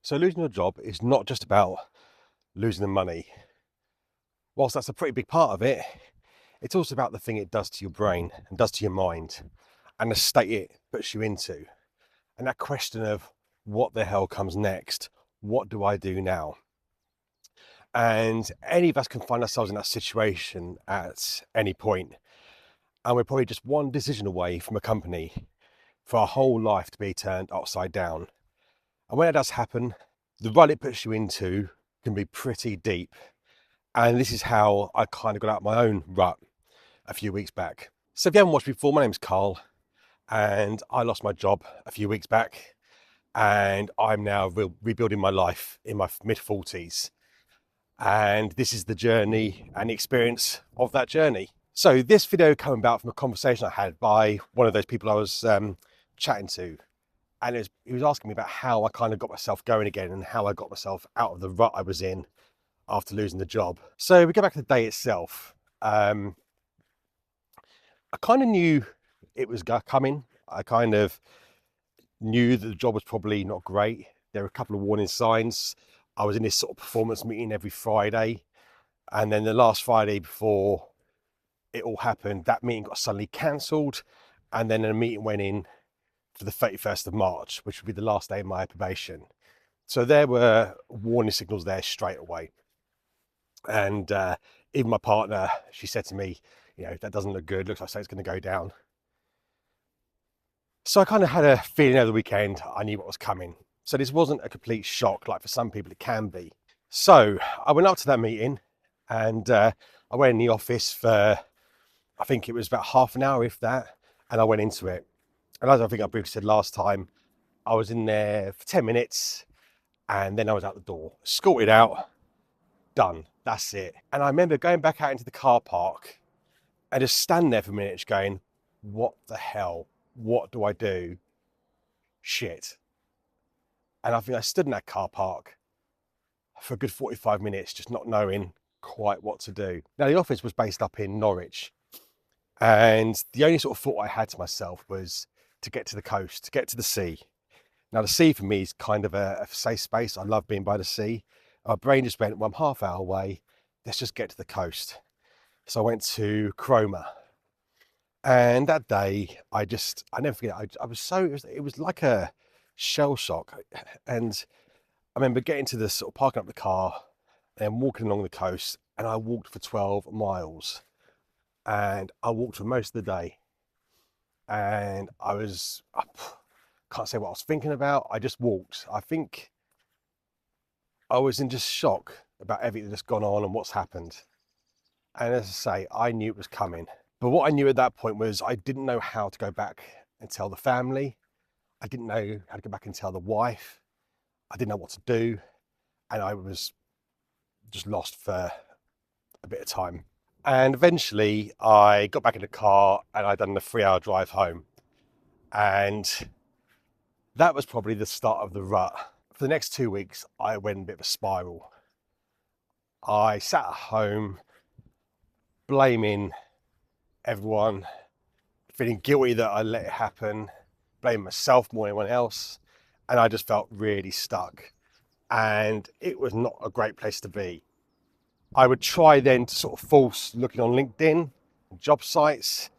So losing your job is not just about losing the money. Whilst that's a pretty big part of it, it's also about the thing it does to your brain and does to your mind and the state it puts you into. And that question of what the hell comes next? What do I do now? And any of us can find ourselves in that situation at any point. And we're probably just one decision away from a company for our whole life to be turned upside down. And when it does happen, the rut it puts you into can be pretty deep. And this is how I kind of got out of my own rut a few weeks back. So if you haven't watched before, my name's Carl, and I lost my job a few weeks back, and I'm now rebuilding my life in my mid-40s. And this is the journey and the experience of that journey. So this video came about from a conversation I had by one of those people I was chatting to. And he was asking me about how I kind of got myself going again and how I got myself out of the rut I was in after losing the job. So we go back to the day itself. I kind of knew it was coming. I kind of knew that the job was probably not great. There were a couple of warning signs. I was in this sort of performance meeting every Friday. And then the last Friday before it all happened, that meeting got suddenly cancelled. And then a meeting went in for the 31st of March, which would be the last day of my probation. So there were warning signals there straight away. And even my partner, she said to me, that doesn't look good. Looks like it's going to go down. So I kind of had a feeling over the weekend, I knew what was coming. So this wasn't a complete shock, like for some people it can be. So I went up to that meeting and I went in the office for, I think it was about half an hour, if that, and I went into it. And as I think I briefly said last time, I was in there for 10 minutes and then I was out the door, escorted out, done, that's it. And I remember going back out into the car park and just standing there for a minute just going, what the hell? What do I do? Shit. And I think I stood in that car park for a good 45 minutes, just not knowing quite what to do. Now, the office was based up in Norwich. And the only sort of thought I had to myself was to get to the coast, to get to the sea. Now, the sea for me is kind of a safe space. I love being by the sea. My brain just went, well, I'm half hour away. Let's just get to the coast. So I went to Cromer. And that day, I never forget, it was like a shell shock. And I remember getting to the sort of parking up the car and walking along the coast, and I walked for 12 miles. And I walked for most of the day. And I can't say what I was thinking about. I just walked. I think I was in just shock about everything that's gone on and what's happened. And as I say, I knew it was coming. But what I knew at that point was I didn't know how to go back and tell the family. I didn't know how to go back and tell the wife. I didn't know what to do. And I was just lost for a bit of time. And eventually I got back in the car and I'd done the 3-hour drive home. And that was probably the start of the rut. For the next 2 weeks, I went in a bit of a spiral. I sat at home blaming everyone, feeling guilty that I let it happen, blaming myself more than anyone else. And I just felt really stuck. And it was not a great place to be. I would try then to sort of force looking on LinkedIn, job sites,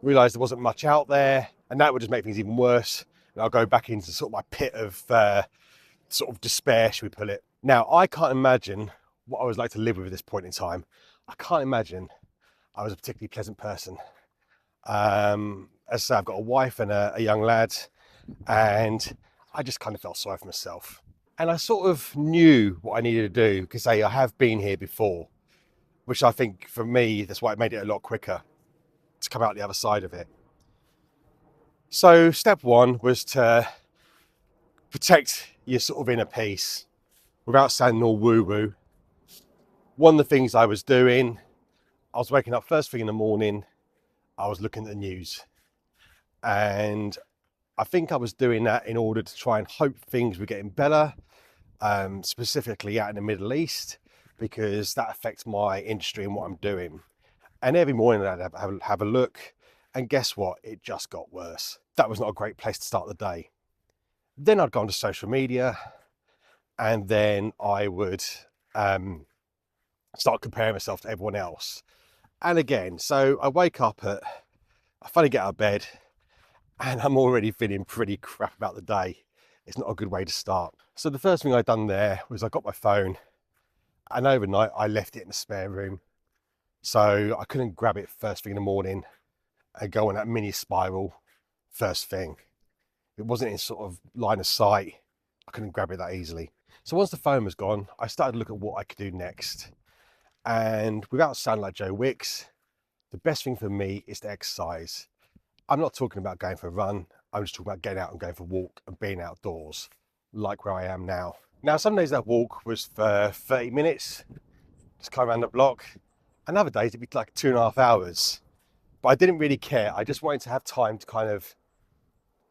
realize there wasn't much out there, and that would just make things even worse. And I'll go back into sort of my pit of sort of despair, should we put it. Now, I can't imagine what I was like to live with at this point in time. I can't imagine I was a particularly pleasant person. As I say, I've got a wife and a young lad, and I just kind of felt sorry for myself. And I sort of knew what I needed to do because I have been here before, which I think for me, that's why it made it a lot quicker to come out the other side of it. So step one was to protect your sort of inner peace without sounding all woo-woo. One of the things I was doing, I was waking up first thing in the morning, I was looking at the news. And I think I was doing that in order to try and hope things were getting better, specifically out in the Middle East, because that affects my industry and what I'm doing. And every morning I'd have a look, and guess what? It just got worse. That was not a great place to start the day. Then I'd go onto social media and then I would start comparing myself to everyone else. And again, so I wake up I finally get out of bed, and I'm already feeling pretty crap about the day. It's not a good way to start. So the first thing I done there was I got my phone, and overnight I left it in the spare room. So I couldn't grab it first thing in the morning and go on that mini spiral first thing. It wasn't in sort of line of sight. I couldn't grab it that easily. So once the phone was gone, I started to look at what I could do next. And without sounding like Joe Wicks, the best thing for me is to exercise. I'm not talking about going for a run. I'm just talking about getting out and going for a walk and being outdoors, like where I am now. Now, some days that walk was for 30 minutes, just come around the block. And other days it'd be like 2.5 hours. But I didn't really care. I just wanted to have time to kind of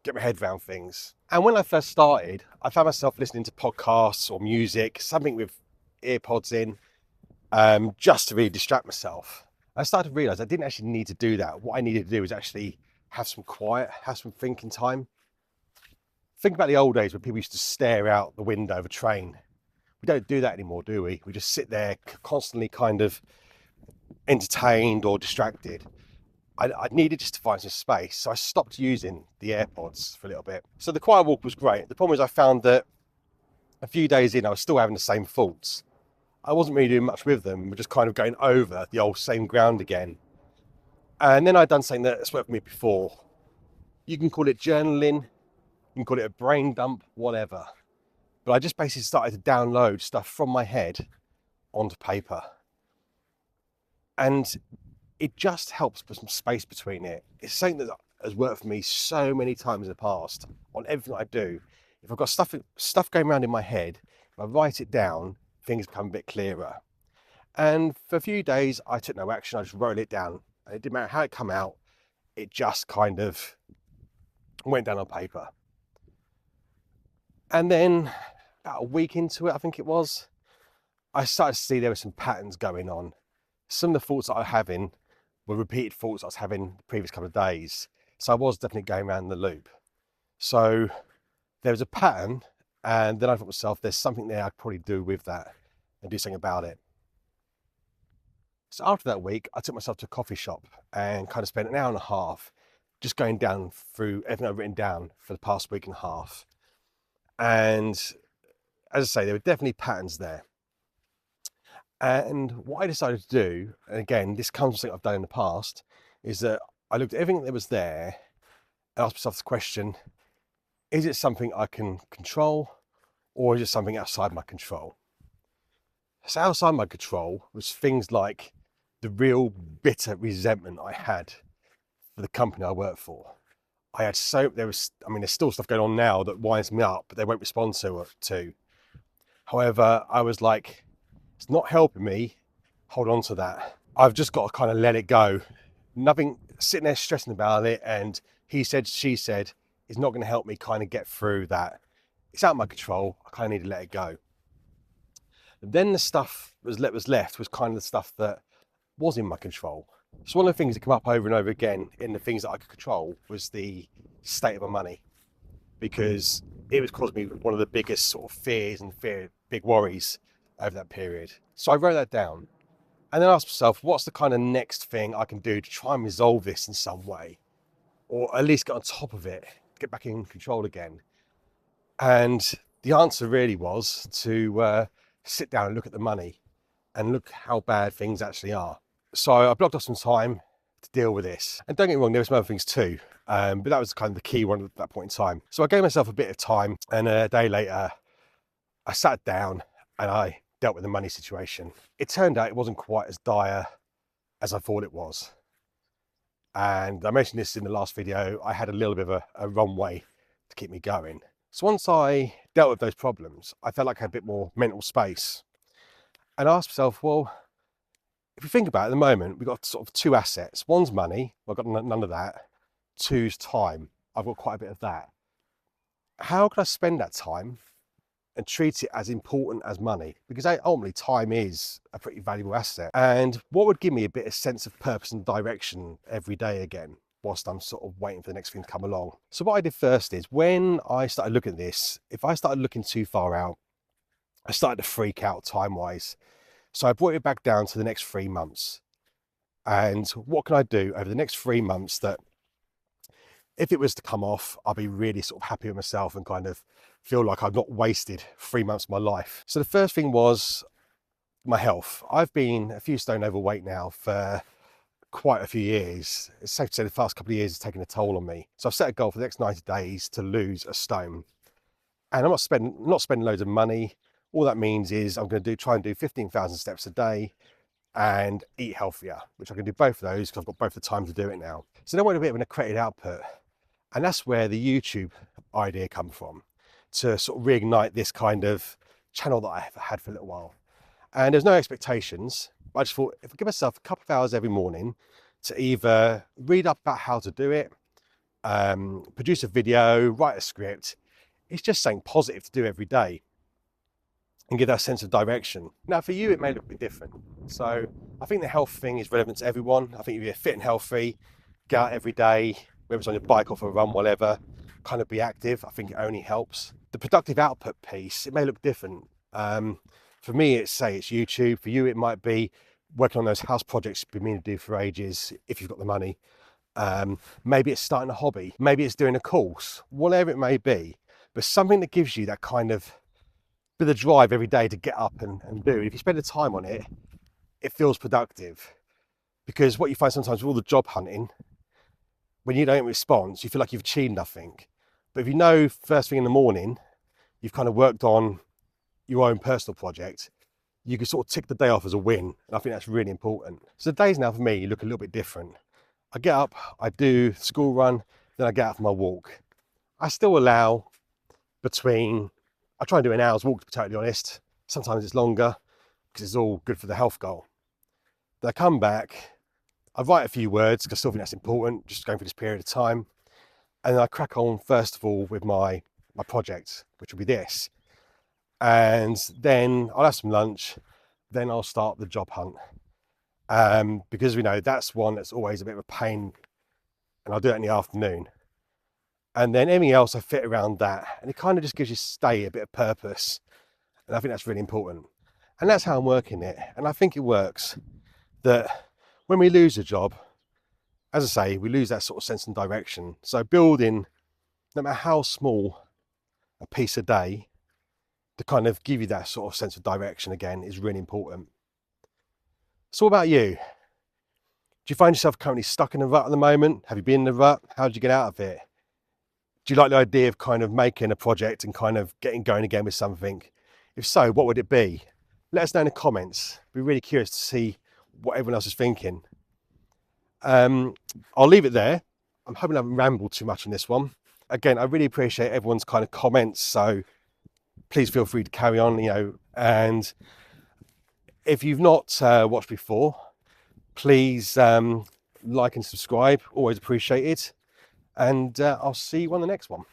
get my head around things. And when I first started, I found myself listening to podcasts or music, something with earpods in, just to really distract myself. I started to realize I didn't actually need to do that. What I needed to do was actually have some quiet, have some thinking time. Think about the old days when people used to stare out the window of a train. We don't do that anymore, do we? We just sit there constantly kind of entertained or distracted. I needed just to find some space, so I stopped using the AirPods for a little bit. So the quiet walk was great. The problem is I found that a few days in, I was still having the same thoughts. I wasn't really doing much with them, just kind of going over the old same ground again. And then I'd done something that's worked for me before. You can call it journaling, you can call it a brain dump, whatever. But I just basically started to download stuff from my head onto paper. And it just helps put some space between it. It's something that has worked for me so many times in the past on everything I do. If I've got stuff going around in my head, if I write it down, things become a bit clearer. And for a few days, I took no action. I just wrote it down. And it didn't matter how it come out. It just kind of went down on paper. And then about a week into it, I think it was, I started to see there were some patterns going on. Some of the thoughts that I was having were repeated thoughts I was having the previous couple of days. So I was definitely going around the loop. So there was a pattern, and then I thought to myself, there's something there I could probably do with that and do something about it. So after that week, I took myself to a coffee shop and kind of spent an hour and a half just going down through everything I've written down for the past week and a half. And as I say, there were definitely patterns there. And what I decided to do, and again, this comes from something I've done in the past, is that I looked at everything that was there and asked myself the question, is it something I can control, or is it something outside my control? So outside my control was things like the real bitter resentment I had for the company I worked for. There's still stuff going on now that winds me up, but they won't respond to. However, I was like, it's not helping me hold on to that. I've just got to kind of let it go. Nothing sitting there stressing about it and he said, she said is not going to help me kind of get through that. It's out of my control. I kind of need to let it go. And then the stuff was left was kind of the stuff that was in my control. So one of the things that come up over and over again in the things that I could control was the state of my money, because it was causing me one of the biggest sort of fears and big worries over that period. So I wrote that down and then asked myself, what's the kind of next thing I can do to try and resolve this in some way, or at least get on top of it, get back in control again? And the answer really was to sit down and look at the money and look how bad things actually are. So I blocked off some time to deal with this. And don't get me wrong, there were some other things too, but that was kind of the key one at that point in time. So I gave myself a bit of time, and a day later, I sat down and I dealt with the money situation. It turned out it wasn't quite as dire as I thought it was. And I mentioned this in the last video, I had a little bit of a runway to keep me going. So once I dealt with those problems, I felt like I had a bit more mental space. And I asked myself, well, if you think about it at the moment, we've got sort of two assets. One's money, I've got none of that. Two's time, I've got quite a bit of that. How can I spend that time and treat it as important as money? Because ultimately time is a pretty valuable asset. And what would give me a bit of sense of purpose and direction every day again, whilst I'm sort of waiting for the next thing to come along? So what I did first is, when I started looking at this, if I started looking too far out, I started to freak out time-wise. So I brought it back down to the next 3 months. And what can I do over the next 3 months that if it was to come off, I'll be really sort of happy with myself and kind of feel like I've not wasted 3 months of my life. So the first thing was my health. I've been a few stone overweight now for quite a few years. It's safe to say the past couple of years has taken a toll on me. So I've set a goal for the next 90 days to lose a stone. And I'm not spending loads of money. All that means is I'm going to try and do 15,000 steps a day and eat healthier, which I can do both of those because I've got both the time to do it now. So then I want a bit of an accredited output. And that's where the YouTube idea comes from, to sort of reignite this kind of channel that I've had for a little while. And there's no expectations. I just thought if I give myself a couple of hours every morning to either read up about how to do it, produce a video, write a script, it's just something positive to do every day and give that sense of direction. Now for you, it may look a bit different. So I think the health thing is relevant to everyone. I think if you're fit and healthy, get out every day, whether it's on your bike or for a run, whatever, kind of be active. I think it only helps. The productive output piece, it may look different. For me, it's YouTube. For you, it might be working on those house projects you've been meaning to do for ages, if you've got the money. Maybe it's starting a hobby. Maybe it's doing a course, whatever it may be. But something that gives you that kind of bit of drive every day to get up and do. If you spend the time on it, it feels productive. Because what you find sometimes with all the job hunting, when you don't respond, you feel like you've achieved nothing. But if you know first thing in the morning, you've kind of worked on your own personal project, you can sort of tick the day off as a win. And I think that's really important. So the days now for me look a little bit different. I get up, I do school run, then I get out for my walk. I still allow I try and do an hour's walk, to be totally honest. Sometimes it's longer because it's all good for the health goal. Then I come back, I write a few words because I still think that's important, just going for this period of time. And then I crack on first of all with my project, which will be this. And then I'll have some lunch, then I'll start the job hunt. Because we know that's one that's always a bit of a pain, and I'll do it in the afternoon. And then anything else I fit around that, and it kind of just gives you a bit of purpose. And I think that's really important. And that's how I'm working it. And I think it works that when we lose a job, as I say, we lose that sort of sense and direction. So building, no matter how small a piece a day, to kind of give you that sort of sense of direction again is really important. So what about you? Do you find yourself currently stuck in a rut at the moment? Have you been in the rut? How did you get out of it? Do you like the idea of kind of making a project and kind of getting going again with something? If so, what would it be? Let us know in the comments. I'd be really curious to see what everyone else is thinking. I'll leave it there. I'm hoping I haven't rambled too much on this one. Again, I really appreciate everyone's kind of comments, so please feel free to carry on, and if you've not watched before, please like and subscribe, always appreciate it, and I'll see you on the next one.